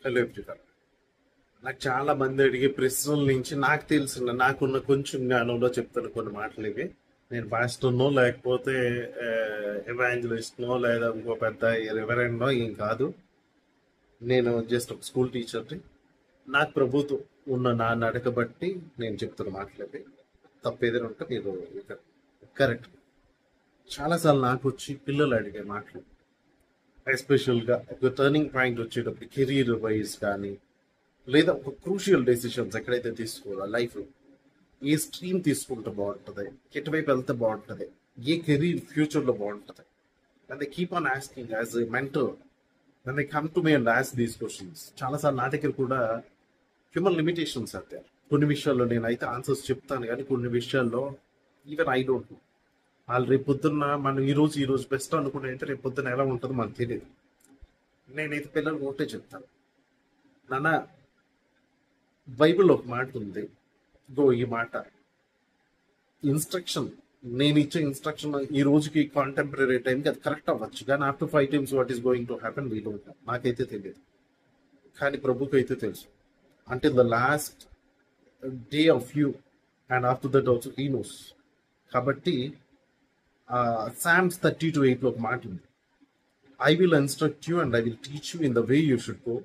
Hello everyone. నాకు చాలా మంది అడిగే ప్రశ్నల నుంచి నాకు తెలిసిన నాకున్న కొంచెం జ్ఞానంలో చెప్తాను కొన్ని మాటలు ఇవి. నేను పాస్టర్నో లేకపోతే ఎవాంజలిస్ట్నో లేదా ఇంకో పెద్ద రెవరెండ్నో ఏం కాదు. నేను జస్ట్ ఒక స్కూల్ టీచర్ని. నాకు ప్రభుత్వం ఉన్న నా నడక బట్టి నేను చెప్తున్న మాటలు ఇవి. తప్పు ఏదైనా ఉంటే మీరు కరెక్ట్. చాలాసార్లు నాకు వచ్చి పిల్లలు అడిగే మాటలు, ఎస్పెషల్గా ఒక టర్నింగ్ పాయింట్ వచ్చేటప్పుడు కెరీర్ వైజ్ కానీ లేదా ఒక క్రూషియల్ డెసిషన్స్ ఎక్కడైతే తీసుకోవాలో లైఫ్లో, ఏ స్ట్రీమ్ తీసుకుంటే బాగుంటుంది, ఎటువైపు వెళ్తే బాగుంటుంది, ఏ కెరీర్ ఫ్యూచర్లో బాగుంటుంది, and they keep on asking as a mentor. And they come to me and ask these questions. చాలాసార్లు నా దగ్గర కూడా హ్యూమన్ లిమిటేషన్స్ అయితే కొన్ని విషయాల్లో నేనైతే ఆన్సర్స్ చెప్తాను, కానీ కొన్ని విషయాల్లో ఈవెన్ ఐ డోంట్ నో. వాళ్ళు రేపు పొద్దున్న మనం ఈ రోజు బెస్ట్ అనుకుంటే అయితే రేపు పొద్దున్న ఎలా ఉంటుందో మనకు తెలియదు. నేనైతే పిల్లలకు ఒకటే చెప్తాను, నాన్న బైబిల్లో ఒక మాట ఉంది, ఈ మాట ఇన్స్ట్రక్షన్, నేను ఇచ్చే ఇన్స్ట్రక్షన్ ఈ రోజుకి కాంటెంపరీ టైంకి అది కరెక్ట్ అవ్వచ్చు, కానీ after 5 times what is going to happen we don't know. నాకైతే తెలియదు, కానీ ప్రభుకి అయితే తెలుసు. అంటే the last day of you and after that also he knows. కాబట్టి Psalms 30-8 లో ఒక మాట ఉంది, I will instruct you and I will teach you in the way you should go,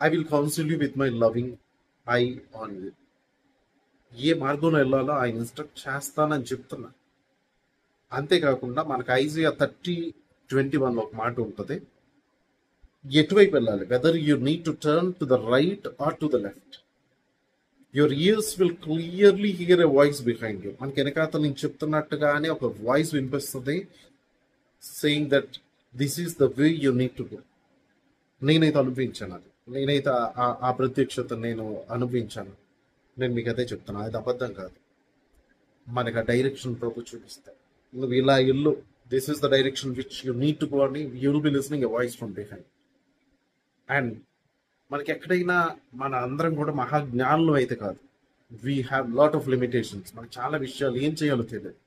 I will counsel you with my loving eye on you. ఏ మార్గంలో వెళ్ళాలో ఆయన instruct చేస్తానని చెప్తున్నా. అంతేకాకుండా మనకు ఐజియా 30:21 ఒక మాట ఉంటుంది, ఎటువైపు వెళ్ళాలి, whether you need to turn to the right are to the left, your years will clearly here a voice behind you. మనకి వెనకాతల నుంచి చెప్తున్నట్టుగానే ఒక వాయిస్ వినిపిస్తుంది, saying that this is the way you need to go. నేనైతే అనుభవించాను అది, నేనైతే ఆ ప్రత్యక్షత నేను అనుభవించాను. నేను మీకు అదే చెప్తాను, అది అబద్ధం కాదు. మనకు ఆ డైరెక్షన్ ప్రభు చూపిస్తాయి, నువ్వు ఇలా ఇల్లు, this is the direction which you need to go అని you will be listening a voice from behind. And మనకి ఎక్కడైనా మన అందరం కూడా మహాజ్ఞానులు అయితే కాదు, we have lot of limitations. మనకు చాలా విషయాలు ఏం చేయాలో తెలియదు.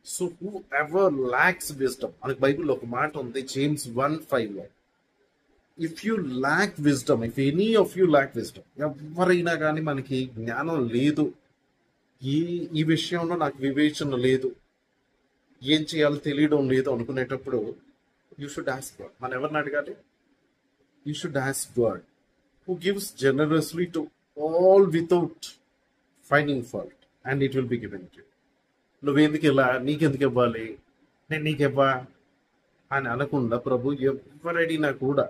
So whoever lacks wisdom, మనకి బైబిల్లో ఒక మాట ఉంది, జేమ్స్ 1:5లో, if you lack wisdom, if any of you lack wisdom, ఎవరైనా కానీ మనకి జ్ఞానం లేదు, ఈ విషయంలో నాకు వివేచన లేదు, ఏం చేయాలో తెలియడం లేదు అనుకునేటప్పుడు యూ షుడ్ ఆస్క్ గాడ్. మనం ఎవరిని అడగాలి? You should ask God, who gives generously to all without finding fault, and it will be given to you. నువ్వెందుకు ఇలా, నీకెందుకు ఇవ్వాలి, నేను నీకు ఇవ్వా అని అనకుండా ప్రభు ఎవరు అడిగినా కూడా